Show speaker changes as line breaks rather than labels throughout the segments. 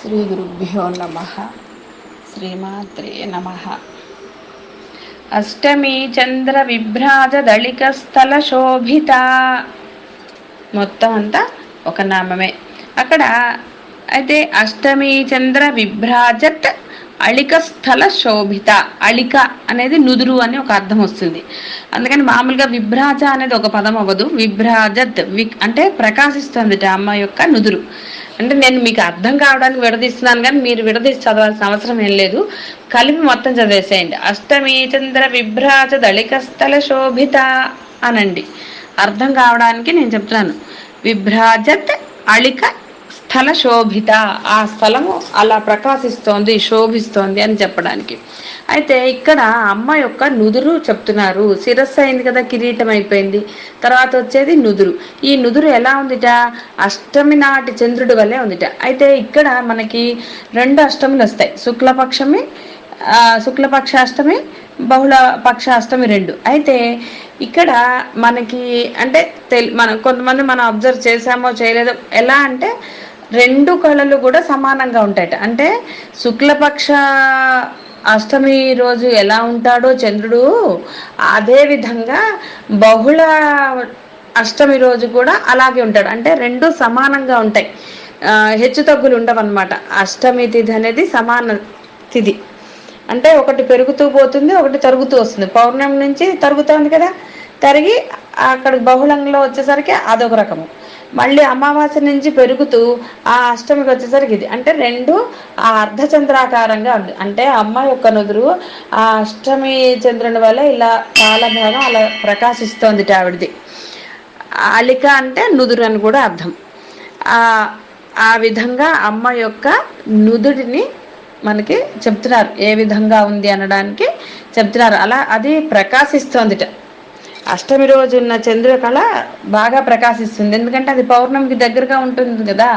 శ్రీ గురుభ్యో నమ. శ్రీమాత్రే నమ. అష్టమి చంద్ర విభ్రాజ దళిక స్థల శోభిత. మొత్తం అంతా ఒక నామమే. అక్కడ అయితే అష్టమి చంద్ర విభ్రాజత్ అళిక స్థల శోభిత. అళిక అనేది నుదురు అని ఒక అర్థం వస్తుంది. అందుకని మామూలుగా విభ్రాజ అనేది ఒక పదం అవ్వదు. విభ్రాజత్ అంటే ప్రకాశిస్తుంది అమ్మ యొక్క నుదురు. అంటే నేను మీకు అర్థం కావడానికి విడదీస్తున్నాను, కానీ మీరు విడదీసి చదవాల్సిన అవసరం ఏం లేదు. కలిపి మొత్తం చదివేసేయండి. అష్టమి చంద్ర విభ్రాజ దళిక స్థల శోభిత అనండి. అర్థం కావడానికి నేను చెప్తున్నాను. విభ్రాజత్ అళిక స్థల శోభిత. ఆ స్థలము అలా ప్రకాశిస్తోంది, శోభిస్తోంది అని చెప్పడానికి. అయితే ఇక్కడ అమ్మ యొక్క నుదురు చెప్తున్నారు. శిరస్సు అయింది కదా, కిరీటం అయిపోయింది, తర్వాత వచ్చేది నుదురు. ఈ నుదురు ఎలా ఉందిట? అష్టమి నాటి చంద్రుడి వల్లే ఉందిట. అయితే ఇక్కడ మనకి 2 అష్టములు వస్తాయి. శుక్లపక్ష అష్టమి, బహుళ పక్ష అష్టమి 2. అయితే ఇక్కడ మనకి అంటే కొంతమంది మనం అబ్జర్వ్ చేసామో చేయలేదో, ఎలా అంటే 2 కళలు కూడా సమానంగా ఉంటాయట. అంటే శుక్లపక్ష అష్టమి రోజు ఎలా ఉంటాడో చంద్రుడు, అదే విధంగా బహుళ అష్టమి రోజు కూడా అలాగే ఉంటాడు. అంటే 2 సమానంగా ఉంటాయి, హెచ్చు తగ్గులు ఉండవన్నమాట. అష్టమి తిథి అనేది సమాన తిథి. అంటే ఒకటి పెరుగుతూ పోతుంది, ఒకటి తరుగుతూ వస్తుంది. పౌర్ణమి నుంచి తరుగుతుంది కదా, తరిగి అక్కడ బహుళంలో వచ్చేసరికి అదొక రకము. మళ్ళీ అమావాస్య నుంచి పెరుగుతూ ఆ అష్టమికి వచ్చేసరికి ఇది. అంటే 2 ఆ అర్ధచంద్రాకారంగా ఉంది. అంటే అమ్మ యొక్క నుదురు ఆ అష్టమి చంద్రుని వల్ల ఇలా చాలా భాగం అలా ప్రకాశిస్తోంది ఆవిడది. అలిక అంటే నుదురు అని కూడా అర్థం. ఆ విధంగా అమ్మ యొక్క నుదుడిని మనకి చెప్తున్నారు. ఏ విధంగా ఉంది అనడానికి చెప్తున్నారు. అలా అది ప్రకాశిస్తోందిట. అష్టమి రోజు ఉన్న చంద్రకళ బాగా ప్రకాశిస్తుంది. ఎందుకంటే అది పౌర్ణమికి దగ్గరగా ఉంటుంది కదా,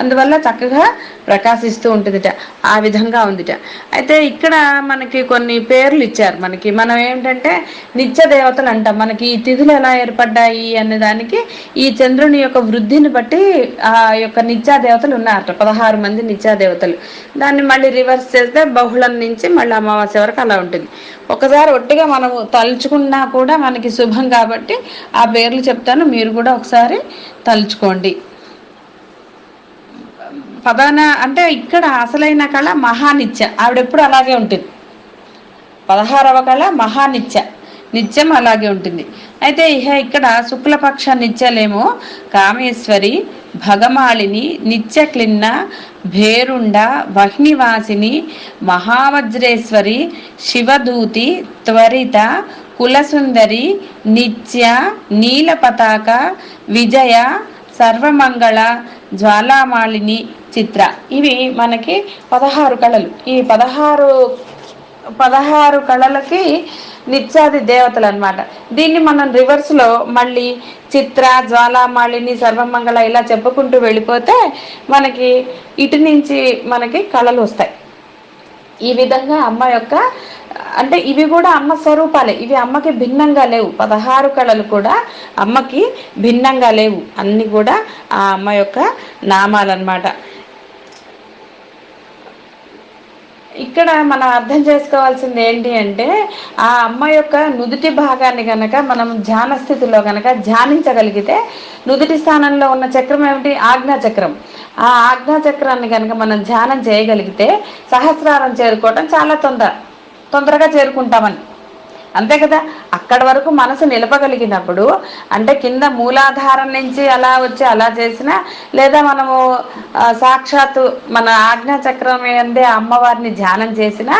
అందువల్ల చక్కగా ప్రకాశిస్తూ ఉంటుందిట. ఆ విధంగా ఉందిట. అయితే ఇక్కడ మనకి కొన్ని పేర్లు ఇచ్చారు. మనం ఏంటంటే నిత్య దేవతలు అంటాం. మనకి ఈ తిథులు ఎలా ఏర్పడ్డాయి అనే దానికి ఈ చంద్రుని యొక్క వృద్ధిని బట్టి ఆ యొక్క నిత్యా దేవతలు ఉన్నారట. 16 మంది నిత్యా దేవతలు. దాన్ని మళ్ళీ రివర్స్ చేస్తే బహుళం నుంచి మళ్ళీ అమావాస్య వరకు అలా ఉంటుంది. ఒకసారి ఒట్టిగా మనము తలుచుకున్నా కూడా మనకి శుభం కాబట్టి ఆ పేర్లు చెప్తాను, మీరు కూడా ఒకసారి తలుచుకోండి. అంటే ఇక్కడ అసలైన కళ మహానిత్య. ఆవిడెప్పుడు అలాగే ఉంటుంది. 16వ కళ మహానిత్య, నిత్యం అలాగే ఉంటుంది. అయితే ఇక్కడ శుక్లపక్ష నిత్యలేమో కామేశ్వరి, భగమాలిని, నిత్యక్లిన్న, భేరుండ, వహ్నివాసిని, మహావజ్రేశ్వరి, శివదూతి, త్వరిత, కులసుందరి, నిత్య, నీలపతాక, విజయ, సర్వమంగళ, జ్వాలామాలిని, చిత్ర. ఇవి మనకి 16 కళలు. ఈ 16 కళలకి నిత్యాది దేవతలు అన్నమాట. దీన్ని మనం రివర్స్లో మళ్ళీ చిత్ర, జ్వాలామాలిని, సర్వమంగళ ఇలా చెప్పుకుంటూ వెళ్ళిపోతే మనకి ఇటు నుంచి మనకి కళలు వస్తాయి. ఈ విధంగా అమ్మ యొక్క అంటే ఇవి కూడా అమ్మ స్వరూపాలే. ఇవి అమ్మకి భిన్నంగా లేవు. 16 కళలు కూడా అమ్మకి భిన్నంగా లేవు. అన్ని కూడా ఆ అమ్మ యొక్క నామాలన్నమాట. ఇక్కడ మనం అర్థం చేసుకోవాల్సింది ఏంటి అంటే, ఆ అమ్మ యొక్క నుదుటి భాగాన్ని కనుక మనం ధ్యాన స్థితిలో కనుక ధ్యానించగలిగితే, నుదుటి స్థానంలో ఉన్న చక్రం ఏమిటి? ఆజ్ఞాచక్రం. ఆ ఆజ్ఞాచక్రాన్ని కనుక మనం ధ్యానం చేయగలిగితే సహస్రారం చేరుకోవడం చాలా తొందరగా చేరుకుంటామని. అంతే కదా. అక్కడి వరకు మనసు నిలపగలిగినప్పుడు, అంటే కింద మూలాధారం నుంచి అలా వచ్చి అలా చేసినా, లేదా మనము సాక్షాత్తు మన ఆజ్ఞాచక్రం అందే అమ్మవారిని ధ్యానం చేసినా,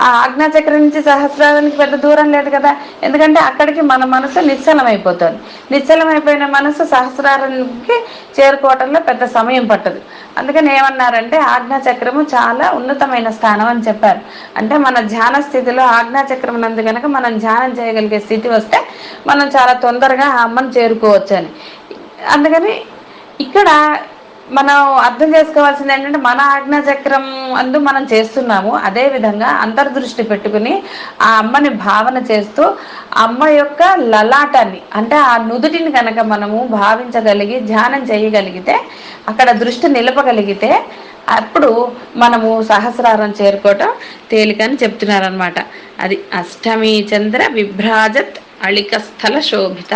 ఆ ఆజ్ఞాచక్రం నుంచి సహస్రారానికి పెద్ద దూరం లేదు కదా. ఎందుకంటే అక్కడికి మన మనసు నిశ్చలమైపోతుంది. నిశ్చలమైపోయిన మనసు సహస్రారానికి చేరుకోవటంలో పెద్ద సమయం పట్టదు. అందుకని ఏమన్నారంటే ఆజ్ఞాచక్రము చాలా ఉన్నతమైన స్థానం అని చెప్పారు. అంటే మన ధ్యాన స్థితిలో ఆజ్ఞాచక్రం నందు కనుక మనం ధ్యానం చేయగలిగే స్థితి వస్తే మనం చాలా తొందరగా ఆ అమ్మను చేరుకోవచ్చు అని. అందుకని ఇక్కడ మనం అర్థం చేసుకోవాల్సింది ఏంటంటే మన ఆజ్ఞాచక్రం అందు మనం చేస్తున్నాము. అదే విధంగా అంతర్దృష్టి పెట్టుకుని ఆ అమ్మని భావన చేస్తూ అమ్మ యొక్క లలాటాన్ని అంటే ఆ నుదుటిని కనుక మనము భావించగలిగి ధ్యానం చేయగలిగితే అక్కడ దృష్టి నిలపగలిగితే అప్పుడు మనము సహస్రారం చేరుకోవటం తేలికని చెప్తున్నారనమాట. అది అష్టమి చంద్ర విభ్రాజత్ అళిక స్థల శోభిత.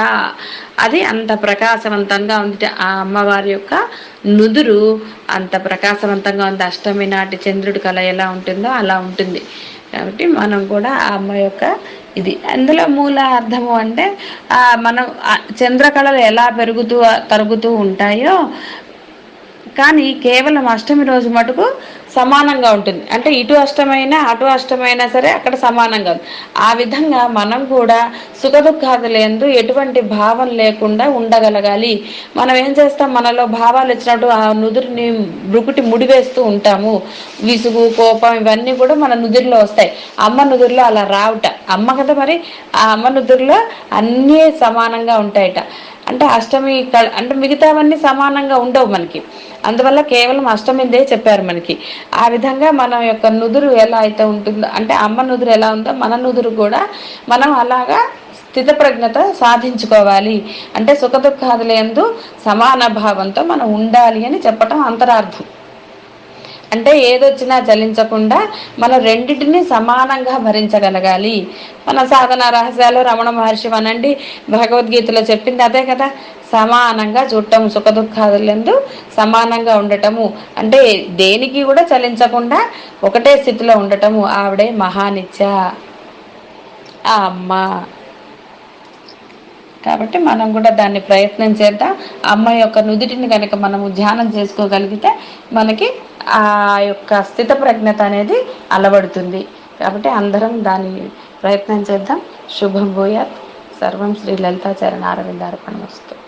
అది అంత ప్రకాశవంతంగా ఉంది. ఆ అమ్మవారి యొక్క నుదురు అంత ప్రకాశవంతంగా ఉంది. అష్టమి నాటి చంద్రుడి కళ ఎలా ఉంటుందో అలా ఉంటుంది. కాబట్టి మనం కూడా ఆ అమ్మ యొక్క ఇది అందులో మూల అర్థము అంటే మనం చంద్రకళలు ఎలా తరుగుతూ ఉంటాయో కానీ కేవలం అష్టమి రోజు మటుకు సమానంగా ఉంటుంది. అంటే ఇటు అష్టమైనా అటు అష్టమైనా సరే అక్కడ సమానంగా ఉంది. ఆ విధంగా మనం కూడా సుఖ దుఃఖాదులందు ఎటువంటి భావం లేకుండా ఉండగలగాలి. మనం ఏం చేస్తాం, మనలో భావాలు వచ్చినట్టు ఆ నుదురుని బ్రుకుటి ముడివేస్తూ ఉంటాము. విసుగు, కోపం ఇవన్నీ కూడా మన నుదురులో వస్తాయి. అమ్మ నుదురులో అలా రావుట. అమ్మ కదా మరి, ఆ అమ్మ నుదురులో అన్నీ సమానంగా ఉంటాయట. అంటే అష్టమి అంటే మిగతావన్నీ సమానంగా ఉండవు మనకి. అందువల్ల కేవలం అష్టమిదే చెప్పారు మనకి. ఆ విధంగా మన యొక్క నుదురు ఎలా అయితే ఉంటుందో అంటే అమ్మ నుదురు ఎలా ఉందో మన నుదురు కూడా మనం అలాగా స్థితప్రజ్ఞత సాధించుకోవాలి. అంటే సుఖ దుఃఖాదులందు సమాన భావంతో మనం ఉండాలి అని చెప్పటం అంతరార్థం. అంటే ఏదొచ్చినా చలించకుండా మనం రెండింటినీ సమానంగా భరించగలగాలి. మన సాధన రహస్యాలు రమణ మహర్షి అనండి, భగవద్గీతలో చెప్పింది అదే కదా. సమానంగా చూడటం, సుఖ దుఃఖాదులందు సమానంగా ఉండటము అంటే దేనికి కూడా చలించకుండా ఒకటే స్థితిలో ఉండటము. ఆవిడే మహానిత్య ఆ అమ్మ. కాబట్టి మనం కూడా దాన్ని ప్రయత్నం చేద్దాం. అమ్మ యొక్క నుదిటిని కనుక మనము ధ్యానం చేసుకోగలిగితే మనకి ఆ యొక్క స్థిత ప్రజ్ఞత అనేది అలవడుతుంది. కాబట్టి అందరం దాన్ని ప్రయత్నం చేద్దాం. శుభం భూయాత్. సర్వం శ్రీ లలితాచరణ అరవిందార్పణమస్తు.